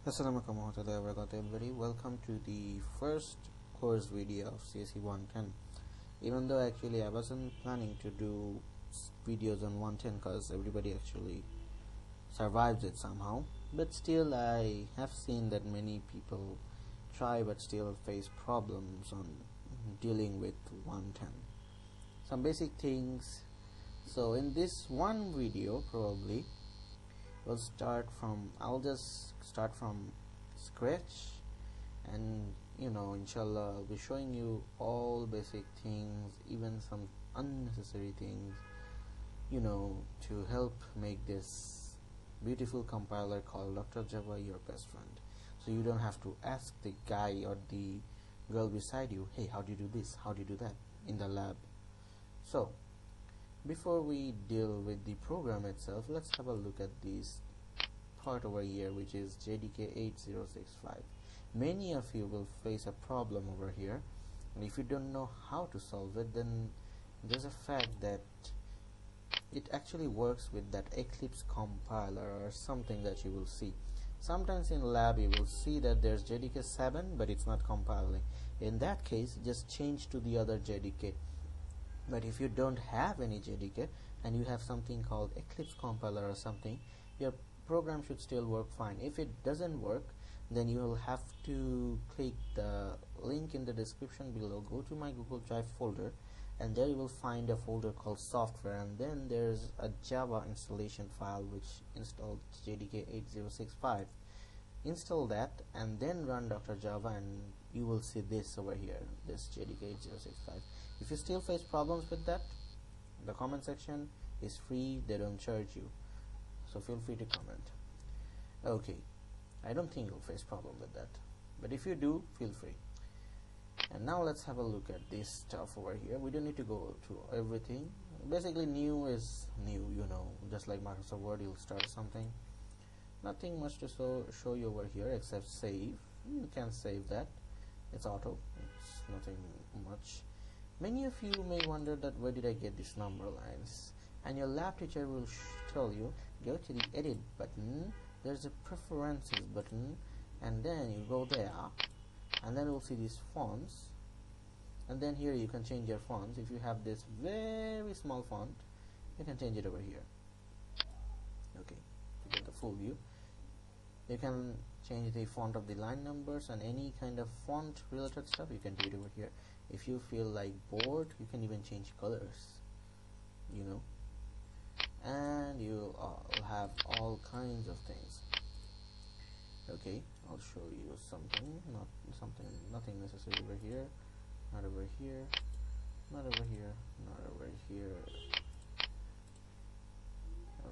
Assalamualaikum warahmatullahi wabarakatuh, everybody. Welcome to the first course video of CSE 110. Even though actually I wasn't planning to do videos on 110 because everybody actually survives it somehow, but still I have seen that many people try but still face problems on dealing with 110. Some basic things. So in this one video probably I'll just start from scratch, and inshallah I'll be showing you all basic things, even some unnecessary things, to help make this beautiful compiler called DrJava your best friend, so you don't have to ask the guy or the girl beside you, hey, how do you do this, how do you do that in the lab. So before we deal with the program itself, let's have a look at this part over here, which is JDK 8065. Many of you will face a problem over here, and if you don't know how to solve it, then there's a fact that it actually works with that Eclipse compiler or something that you will see. Sometimes in lab you will see that there's JDK 7 but it's not compiling. In that case, just change to the other JDK. But if you don't have any JDK and you have something called Eclipse compiler or something, your program should still work fine. If it doesn't work, then you will have to click the link in the description below, go to my Google Drive folder, and there you will find a folder called software, and then there's a Java installation file which installs JDK 8065. Install that and then run DrJava, and you will see this over here, this JDK 8065. If you still face problems with that, the comment section is free, they don't charge you, so feel free to comment. Okay, I don't think you'll face problem with that, but if you do, feel free. And now let's have a look at this stuff over here. We don't need to go to everything. Basically, new is new, just like Microsoft Word, you'll start something. Nothing much to show you over here except save. You can save that, it's auto, it's nothing much. Many of you may wonder that where did I get these number lines, and your lab teacher will tell you, go to the edit button, there's a preferences button, and then you go there, and then you'll see these fonts, and then here you can change your fonts. If you have this very small font, you can change it over here. Okay, to get the full view, you can change the font of the line numbers and any kind of font related stuff, you can do it over here. If you feel like bored, you can even change colors, and you have all kinds of things. Okay, I'll show you something, nothing necessary over here, not over here, not over here, not over here.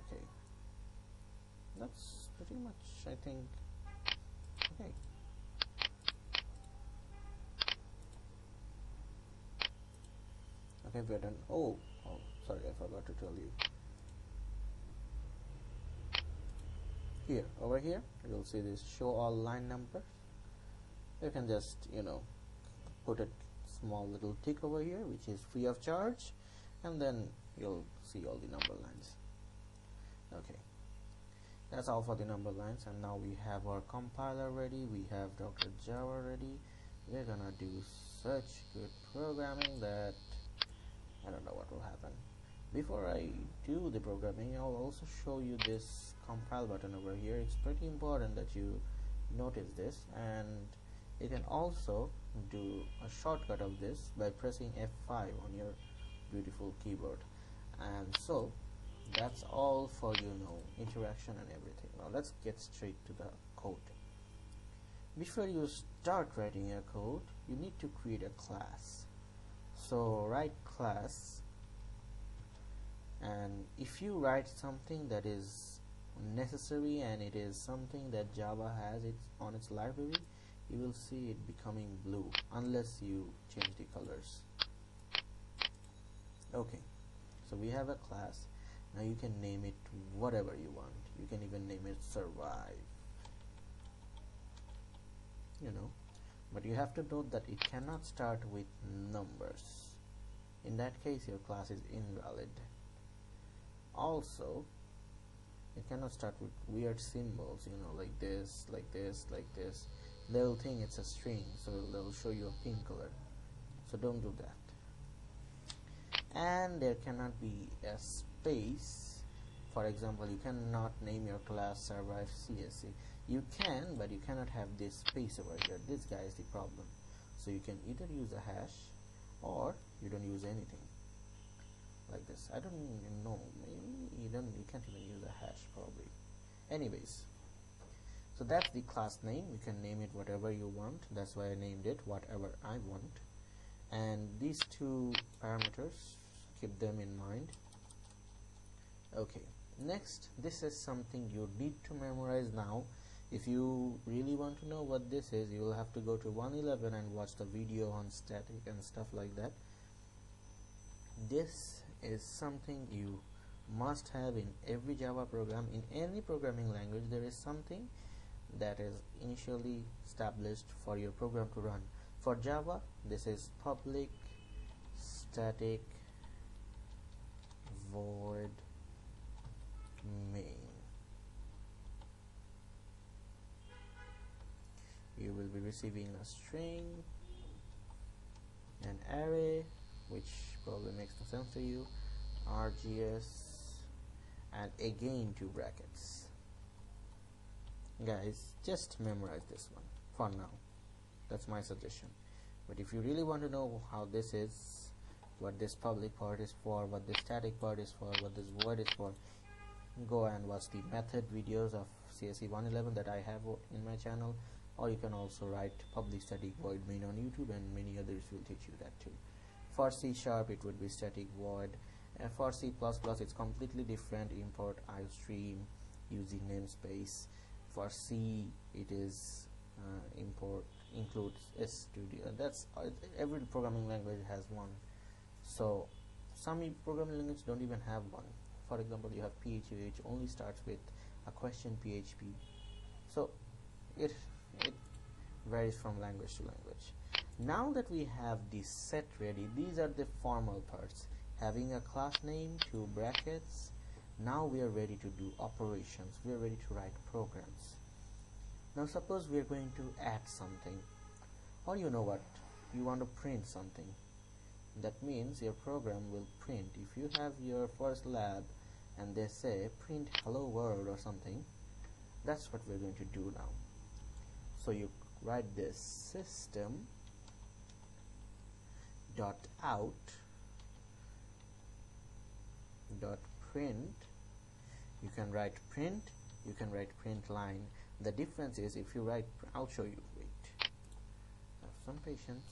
Okay, that's pretty much, I think. Okay, okay, we're done. Oh, sorry, I forgot to tell you. Here, over here, you'll see this show all line numbers. You can just, put a small little tick over here, which is free of charge, and then you'll see all the number lines. Okay, that's all for the number lines, and now we have our compiler ready, we have DrJava ready. We're gonna do such good programming that I don't know what will happen. Before I do the programming, I'll also show you this compile button over here. It's pretty important that you notice this, and you can also do a shortcut of this by pressing F5 on your beautiful keyboard. And so that's all for interaction and everything. Now let's get straight to the code. Before you start writing your code, you need to create a class. So write class, and if you write something that is necessary and it is something that Java has on its library, you will see it becoming blue unless you change the colors. Okay, so we have a class. Now you can name it whatever you want. You can even name it survive, but you have to note that it cannot start with numbers. In that case, your class is invalid. Also, It cannot start with weird symbols, you know, like this, like this, like this. They'll think it's a string, so they'll show you a pink color. So don't do that. And there cannot be a space. For example, you cannot name your class Survive CSC. You can, but you cannot have this space over here. This guy is the problem. So you can either use a hash or you don't use anything. Like this. I don't even know. Maybe you can't even use a hash probably. Anyways, so that's the class name. You can name it whatever you want. That's why I named it whatever I want. And these two parameters, keep them in mind. Okay, next, this is something you need to memorize now. If you really want to know what this is, you will have to go to 111 and watch the video on static and stuff like that. This is something you must have in every Java program. In any programming language, there is something that is initially established for your program to run. For Java, this is public static void main. You will be receiving a string, an array, which probably makes no sense to you, RGS, and again 2 brackets. Guys, just memorize this one for now. That's my suggestion. But if you really want to know how this is, what this public part is for, what this static part is for, what this void is for, go and watch the method videos of CSE 111 that I have in my channel, or you can also write public static void main on YouTube, and many others will teach you that too. For C# it would be static void, and for C++ it's completely different. Import iostream using namespace. For C it is includes studio. That's every programming language has one. So some programming languages don't even have one. For example, you have PHP, which only starts with a question PHP. So it varies from language to language. Now that we have this set ready, these are the formal parts. Having a class name, 2 brackets. Now we are ready to do operations. We are ready to write programs. Now suppose we are going to add something, or you know what, you want to print something. That means your program will print. If you have your first lab and they say print hello world or something, that's what we're going to do now. So you write this system dot out dot print. You can write print, you can write print line. The difference is, if you write, I'll show you, wait, have some patience.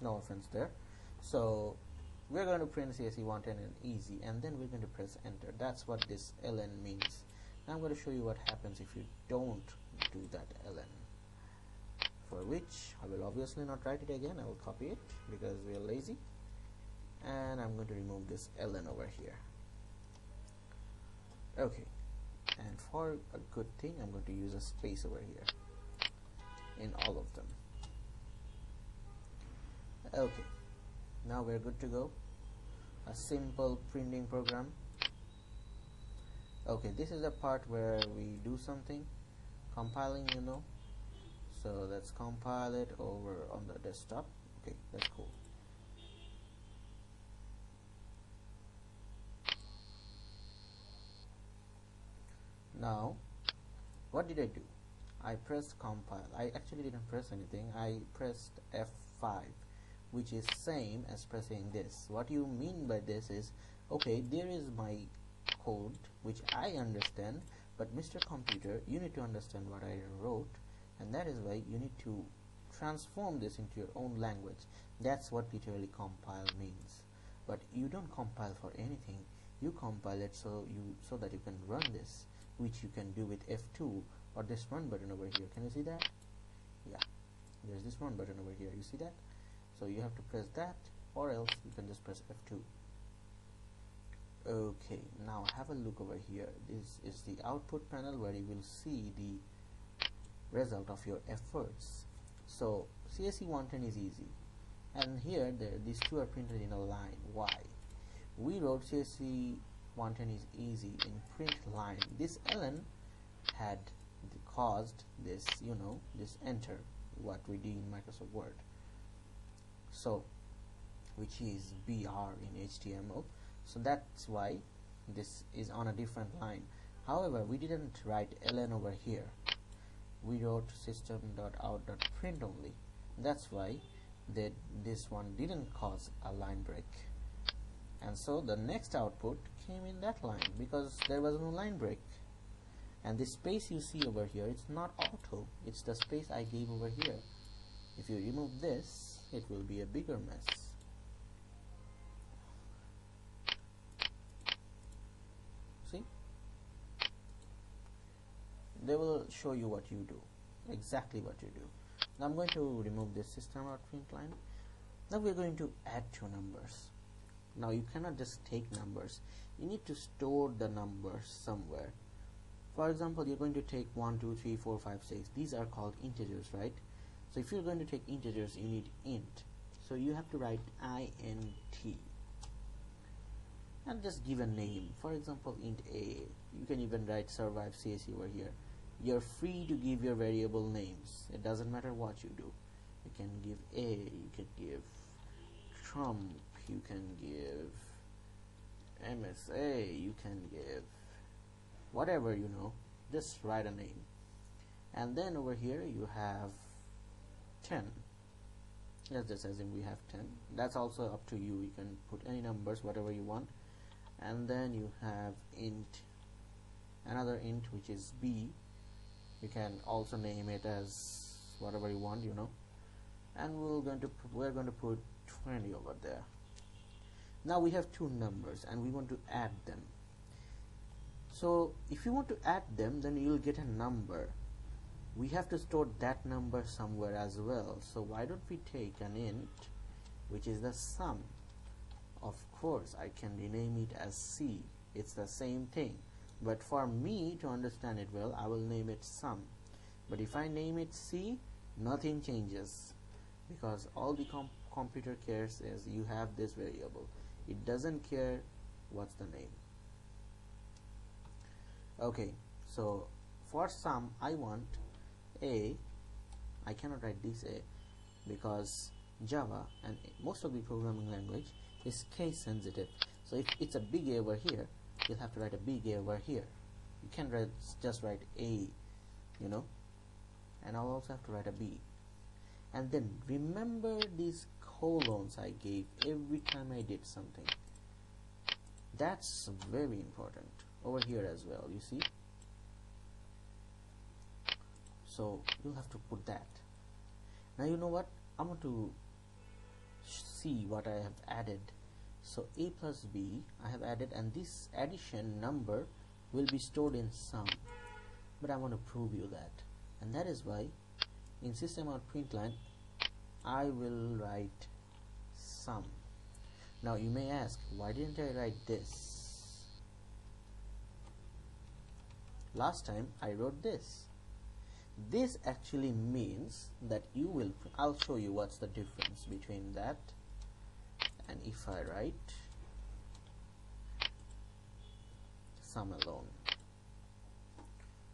No offense there. So we're going to print CSE 110 and easy, and then we're going to press enter. That's what this ln means. Now I'm going to show you what happens if you don't do that ln, for which I will obviously not write it again. I will copy it because we are lazy, and I'm going to remove this ln over here. Okay, and for a good thing, I'm going to use a space over here in all of them. Okay, now we're good to go. A simple printing program. Okay, this is the part where we do something, compiling, you know. So let's compile it over on the desktop. Okay, that's cool. Now what did I do? I pressed compile. I actually didn't press anything. I pressed F5, which is same as pressing this. What you mean by this is, okay, there is my code which I understand, but Mr. Computer, you need to understand what I wrote, and that is why you need to transform this into your own language. That's what literally compile means. But you don't compile for anything. You compile it so that you can run this, which you can do with F2 or this run button over here. Can you see that? Yeah, there's this run button over here. You see that? So you have to press that, or else you can just press F2. Okay, now have a look over here. This is the output panel where you will see the result of your efforts. So CSE 110 is easy, and here these two are printed in a line. Why? We wrote CSE 110 is easy in print line. This ln had caused this, this enter, what we did in Microsoft Word, so which is BR in HTML. So that's why this is on a different line. However, we didn't write ln over here. We wrote system.out.print only. That's why this one didn't cause a line break. And so the next output came in that line because there was no line break. And the space you see over here, it's not auto, it's the space I gave over here. If you remove this, it will be a bigger mess. See? They will show you what you do, exactly what you do. Now I'm going to remove this system.out.print line. Now we're going to add two numbers. Now you cannot just take numbers, you need to store the numbers somewhere. For example, you're going to take 1, 2, 3, 4, 5, 6. These are called integers, right? So if you're going to take integers, you need int. So you have to write int and just give a name. For example, int a. You can even write survive CSE over here. You're free to give your variable names. It doesn't matter what you do. You can give a, you can give trump, you can give MSA, you can give whatever, just write a name. And then over here you have 10. Let's just assume we have 10. That's also up to you. You can put any numbers, whatever you want. And then you have int, another int, which is b. You can also name it as whatever you want, and we're going to put 20 over there. Now we have two numbers and we want to add them. So if you want to add them, then you'll get a number. We have to store that number somewhere as well. So why don't we take an int, which is the sum. Of course, I can rename it as C. It's the same thing. But for me to understand it well, I will name it sum. But if I name it C, nothing changes, because all the computer cares is you have this variable. It doesn't care what's the name. Okay, so for sum I want a. I cannot write this a because Java and most of the programming language is case sensitive. So if it's a big A over here, you'll have to write a big A over here. You can't just write A, and I'll also have to write a B. And then remember these colons I gave every time I did something. That's very important over here as well, you see. So you'll have to put that. Now you know what, I want to see what I have added. So a plus b I have added, and this addition number will be stored in sum, but I want to prove you that, and that is why in system.out.println I will write sum. Now you may ask, why didn't I write this? Last time I wrote this. This actually means that I'll show you what's the difference between that and if I write sum alone.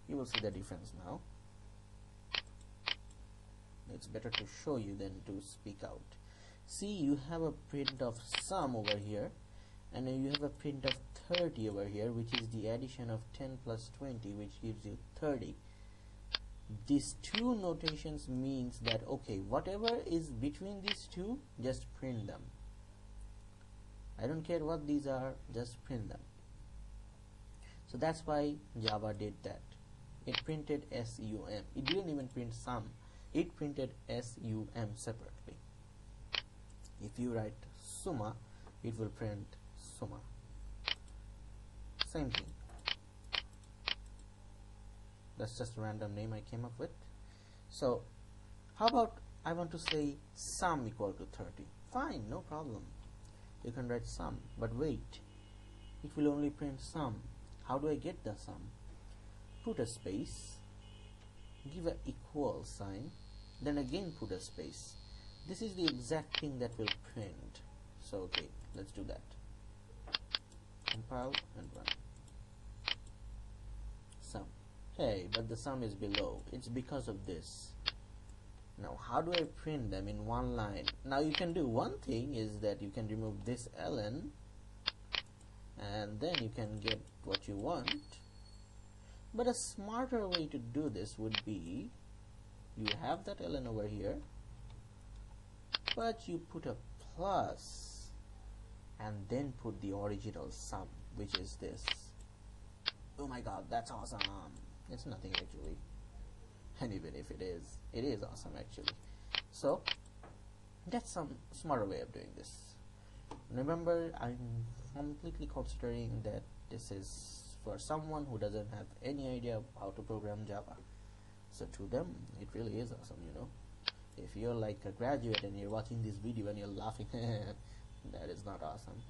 You will see the difference now. It's better to show you than to speak out. See, you have a print of sum over here, and then you have a print of 30 over here, which is the addition of 10 plus 20, which gives you 30. These two notations means that, okay, whatever is between these two, just print them. I don't care what these are, just print them. So that's why Java did that. It printed SUM. It didn't even print sum. It printed SUM separately. If you write summa, it will print summa. Same thing. That's just a random name I came up with. So how about I want to say sum equal to 30. Fine, no problem. You can write sum, but wait. it will only print sum. How do I get the sum? Put a space, give a equal sign, then again put a space. This is the exact thing that will print. So okay, let's do that. Compile and run. Sum. Hey, but the sum is below. It's because of this. Now how do I print them in one line? Now you can do one thing, is that you can remove this ln and then you can get what you want. But a smarter way to do this would be, you have that ln over here, but you put a plus and then put the original sum, which is this. Oh my god, that's awesome. It's nothing actually, and even if it is awesome actually. So that's some smarter way of doing this. Remember, I'm completely considering that this is for someone who doesn't have any idea how to program Java. So to them it really is awesome, you know. If you're like a graduate and you're watching this video and you're laughing, that is not awesome.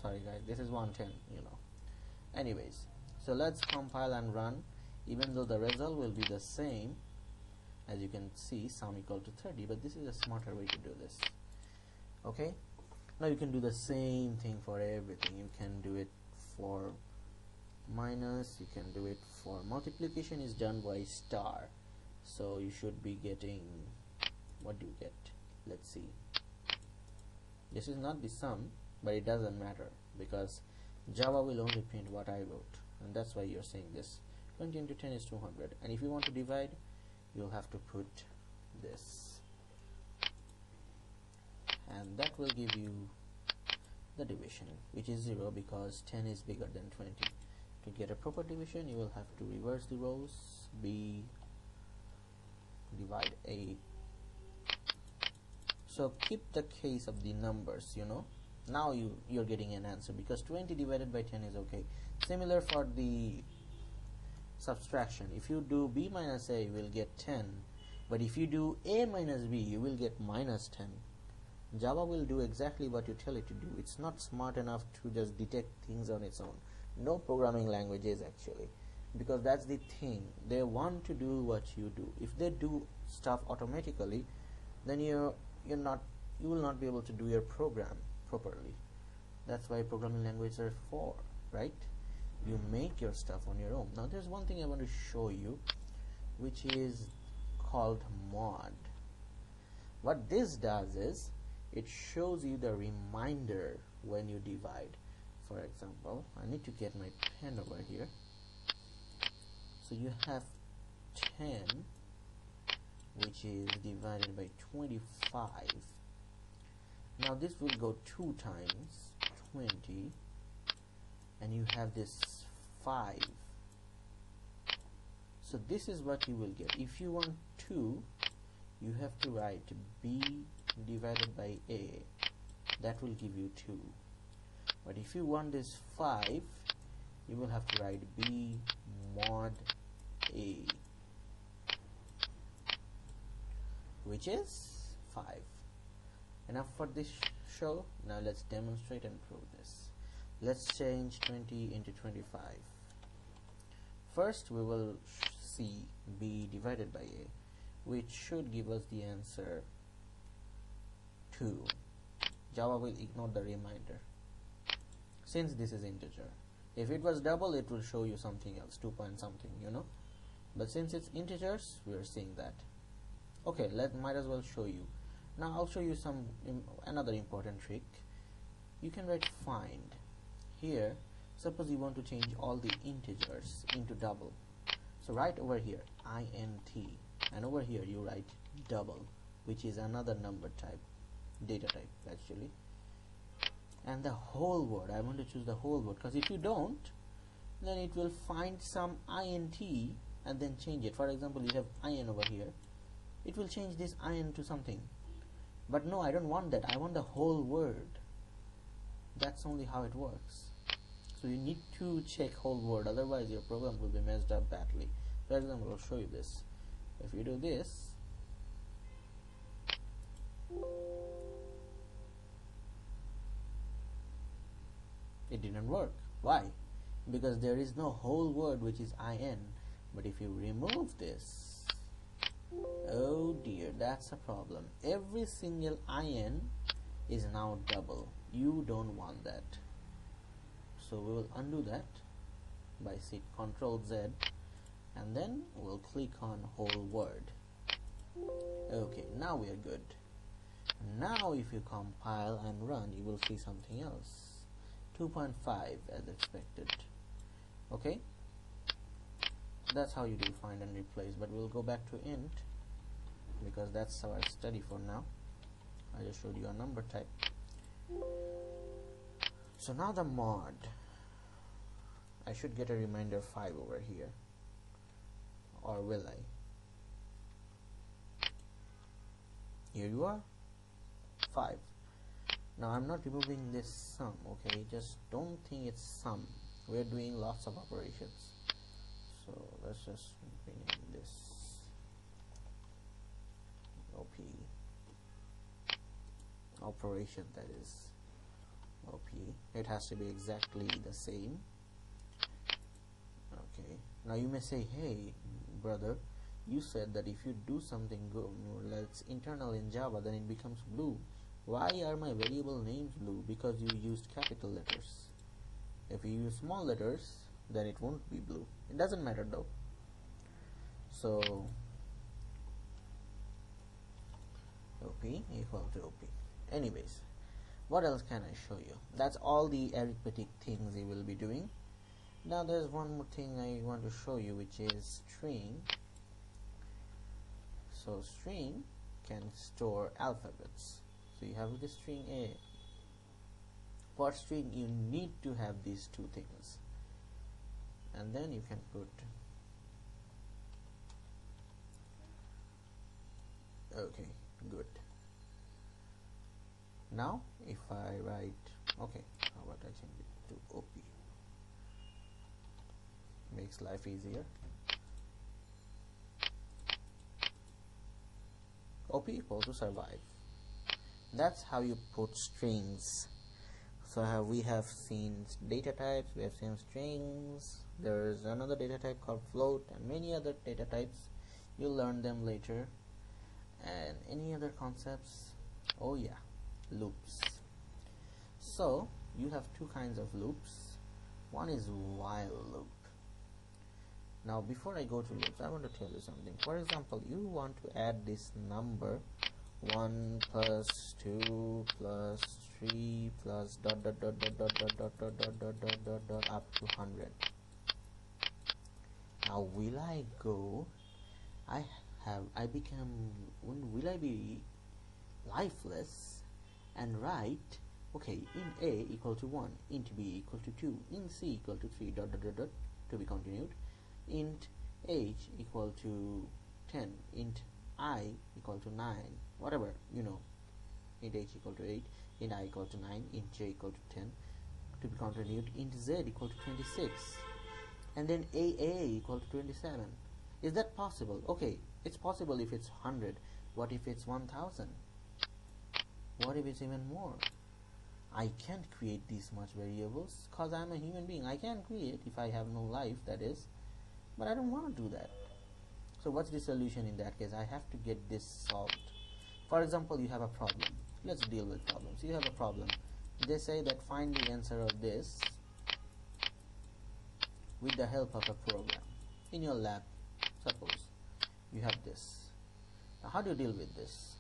Sorry guys, this is 110, you know. Anyways, so let's compile and run. Even though the result will be the same, as you can see, sum equal to 30, but this is a smarter way to do this. Okay, now you can do the same thing for everything. You can do it for minus, you can do it for multiplication is done by star, so you should be getting, what do you get? Let's see, this is not the sum, but it doesn't matter because Java will only print what I wrote, and that's why you're saying this. 20 into 10 is 200, and if you want to divide, you'll have to put this, and that will give you the division, which is 0 because 10 is bigger than 20. To get a proper division, you will have to reverse the rows. B divide A. So keep the case of the numbers, you know. Now you're getting an answer because 20 divided by 10 is okay. Similar for the subtraction. If you do B minus A, you will get 10, but if you do A minus B, you will get minus 10. Java will do exactly what you tell it to do. It's not smart enough to just detect things on its own. No programming language is actually, because that's the thing. They want to do what you do. If they do stuff automatically, then you will not be able to do your program properly. That's why programming languages are for, right? You make your stuff on your own. Now there's one thing I want to show you, which is called mod. What this does is it shows you the reminder when you divide. For example, I need to get my pen over here. So you have 10, which is divided by 25. Now this will go 2 times 20, and you have this 5. So this is what you will get. If you want 2, you have to write B divided by A. That will give you 2. But if you want this 5, you will have to write B mod A, which is 5. Enough for this show. Now let's demonstrate and prove this. Let's change 20 into 25. First we will see B divided by A, which should give us the answer 2. Java will ignore the reminder since this is integer. If it was double, it will show you something else, 2 point something, you know. But since it's integers, we are seeing that. Okay, might as well show you. Now I'll show you another important trick. You can write find. Here, suppose you want to change all the integers into double. So right over here, int, and over here you write double, which is another number type, data type actually. And the whole word, I want to choose the whole word, because if you don't, then it will find some int and then change it. For example, you have in over here, it will change this in to something. But no, I don't want that. I want the whole word. That's only how it works. So you need to check whole word, otherwise your program will be messed up badly. For example, I'll show you this. If you do this, it didn't work. Why? Because there is no whole word which is in. But if you remove this, oh dear, that's a problem. Every single in is now double. You don't want that. So we will undo that by Ctrl Z, and then we'll click on whole word. Okay, now we are good. Now if you compile and run, you will see something else. 2.5 as expected. Okay, that's how you do find and replace, but we'll go back to int because that's our study for now. I just showed you a number type. So now the mod, I should get a reminder 5 over here, or will I? Here you are, 5. Now I'm not removing this sum, okay? Just don't think it's sum. We're doing lots of operations. So let's just rename this OP operation, that is OP. It has to be exactly the same. Okay, now you may say, hey brother, you said that if you do something good, that's internal in Java, then it becomes blue. Why are my variable names blue? Because you used capital letters. If you use small letters, then it won't be blue. It doesn't matter though. So OP equal to OP. Anyways, what else can I show you? That's all the arithmetic things you will be doing. Now there's one more thing I want to show you, which is string. So string can store alphabets. So you have the string A. For string you need to have these two things, and then you can put okay, good. Now if I write, okay, how about I change it to OP, makes life easier. OP equal to survive. That's how you put strings. So we have seen data types, we have seen strings, there's another data type called float, and many other data types. You'll learn them later. And any other concepts? Oh yeah, loops. So you have two kinds of loops. One is while loop. Now before I go to loops, I want to tell you something. For example, you want to add this number 1 plus 2 plus 3 plus dot dot dot dot dot dot dot dot dot dot dot dot dot up to 100. Now will I go, will I be lifeless and write, okay, int A equal to 1, int B equal to 2, int C equal to 3 dot dot dot dot to be continued, int H equal to 10, int I equal to 9, whatever, you know, int H equal to 8, int I equal to 9, int J equal to 10 to be continued, int Z equal to 26, and then AA equal to 27. Is that possible? Okay, it's possible if it's 100. What if it's 1000? What if it's even more? I can't create these much variables because I'm a human being. I can create if I have no life, that is, but I don't want to do that. So what's the solution in that case? I have to get this solved. For example, you have a problem. Let's deal with problems. You have a problem. They say that find the answer of this with the help of a program. In your lab, suppose you have this. Now how do you deal with this?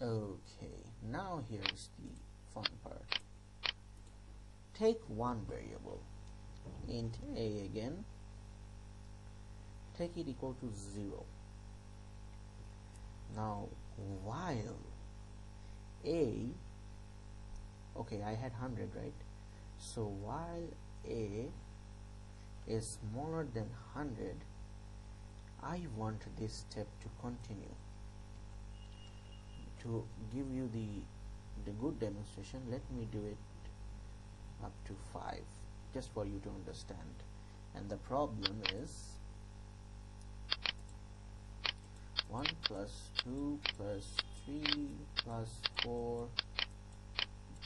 Okay, now here's the fun part. Take one variable, int A again, take it equal to 0. Now while A, okay, I had 100, right? So while A is smaller than 100, I want this step to continue. To give you the good demonstration, let me do it up to 5, just for you to understand. And the problem is 1 plus 2 plus 3 plus 4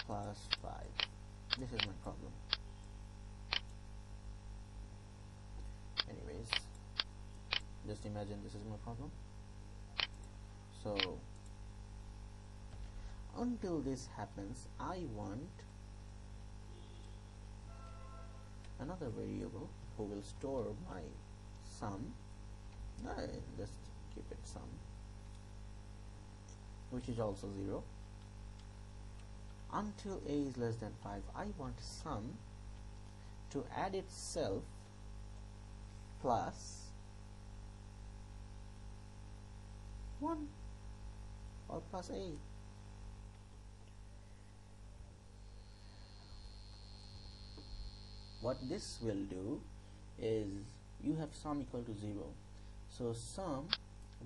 plus 5. This is my problem. Anyways, just imagine this is my problem. So until this happens, I want another variable who will store my sum. Just keep it sum, which is also 0. Until a is less than 5, I want sum to add itself plus 1 or plus a. What this will do is, you have sum equal to 0, so sum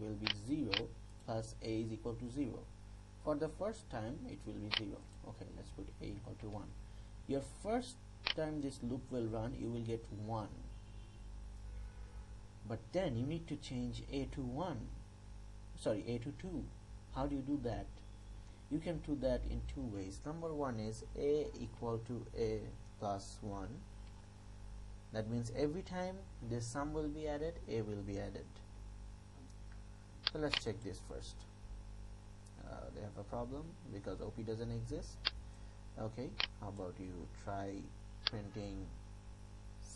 will be 0 plus a is equal to 0. For the first time it will be 0. Okay, let's put a equal to 1. Your first time this loop will run, you will get 1, but then you need to change a to 1, sorry, a to 2. How do you do that? You can do that in two ways. Number one is a equal to a plus 1. That means every time this sum will be added, a will be added. So let's check this first. They have a problem because OP doesn't exist. Okay, how about you try printing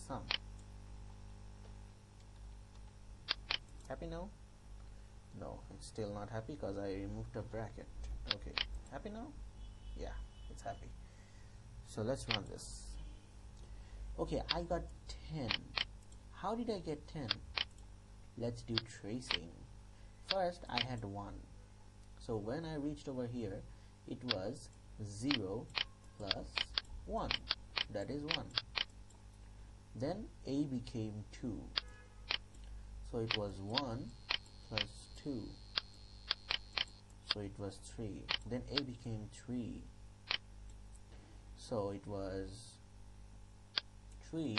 sum? Happy now? No, it's still not happy because I removed a bracket. Okay, happy now? Yeah, it's happy. So let's run this. Okay, I got 10. How did I get 10? Let's do tracing. First I had 1, so when I reached over here it was 0 plus 1, that is 1. Then a became 2, so it was 1 plus 2, so it was 3. Then a became 3, so it was 3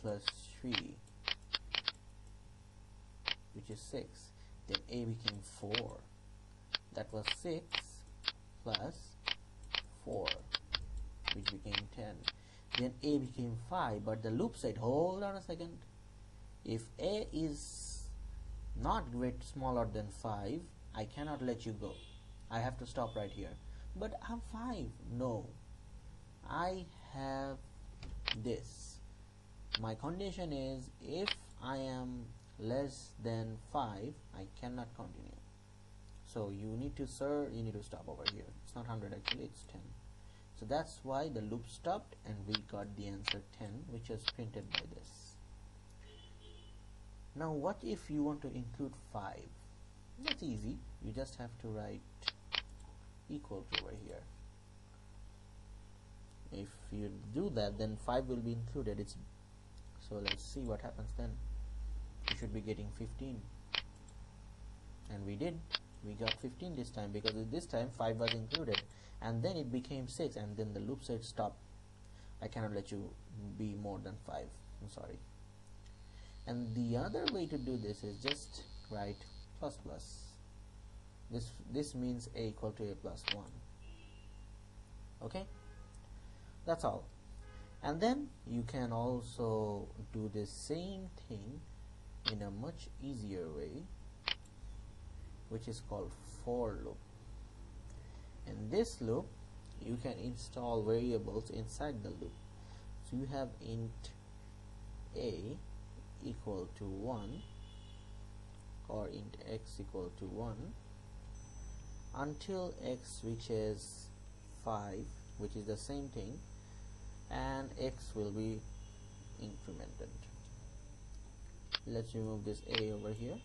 plus 3, which is 6. Then a became 4, that was 6 plus 4, which became 10. Then a became 5, but the loop said, hold on a second, if a is not smaller than 5, I cannot let you go, I have to stop right here. But I'm 5. No, I have this. My condition is, if I am less than 5, I cannot continue. So you need to stop over here. It's not 100 actually, it's 10. So that's why the loop stopped and we got the answer 10, which is printed by this. Now what if you want to include 5? That's easy. You just have to write equal to over here. If you do that, then 5 will be included. So let's see what happens then. You should be getting 15, and we did. We got 15 this time, because this time 5 was included, and then it became 6, and then the loop said stop, I cannot let you be more than 5, I'm sorry. And the other way to do this is just write plus plus. This means a equal to a plus 1. Okay, that's all. And then you can also do the same thing in a much easier way, which is called for loop. In this loop you can install variables inside the loop. So you have int a equal to 1 or int x equal to 1 until x reaches 5, which is the same thing, and x will be incremented. Let's remove this a over here.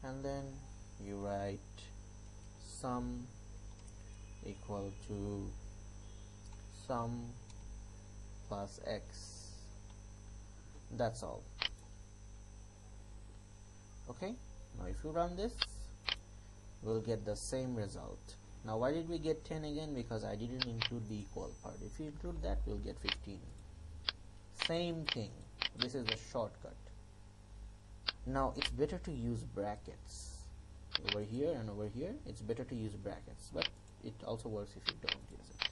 And then you write sum equal to sum plus x. That's all. Okay, now if you run this, we'll get the same result. Now why did we get 10 again? Because I didn't include the equal part. If you include that, we'll get 15. Same thing. This is the shortcut. Now it's better to use brackets over here and over here. It's better to use brackets, but it also works if you don't use it,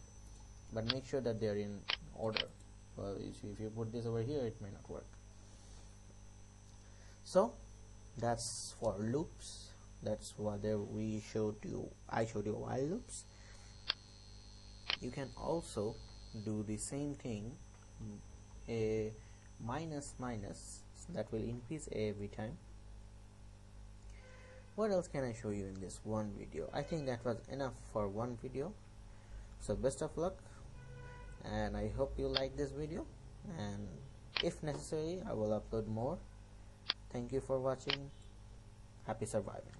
but make sure that they're in order. Well, if you put this over here, it may not work. So that's for loops. That's what I showed you while loops. You can also do the same thing, a minus minus, that will increase a every time. What else can I show you in this one video? I think that was enough for one video. So best of luck, and I hope you like this video, and if necessary I will upload more. Thank you for watching. Happy surviving.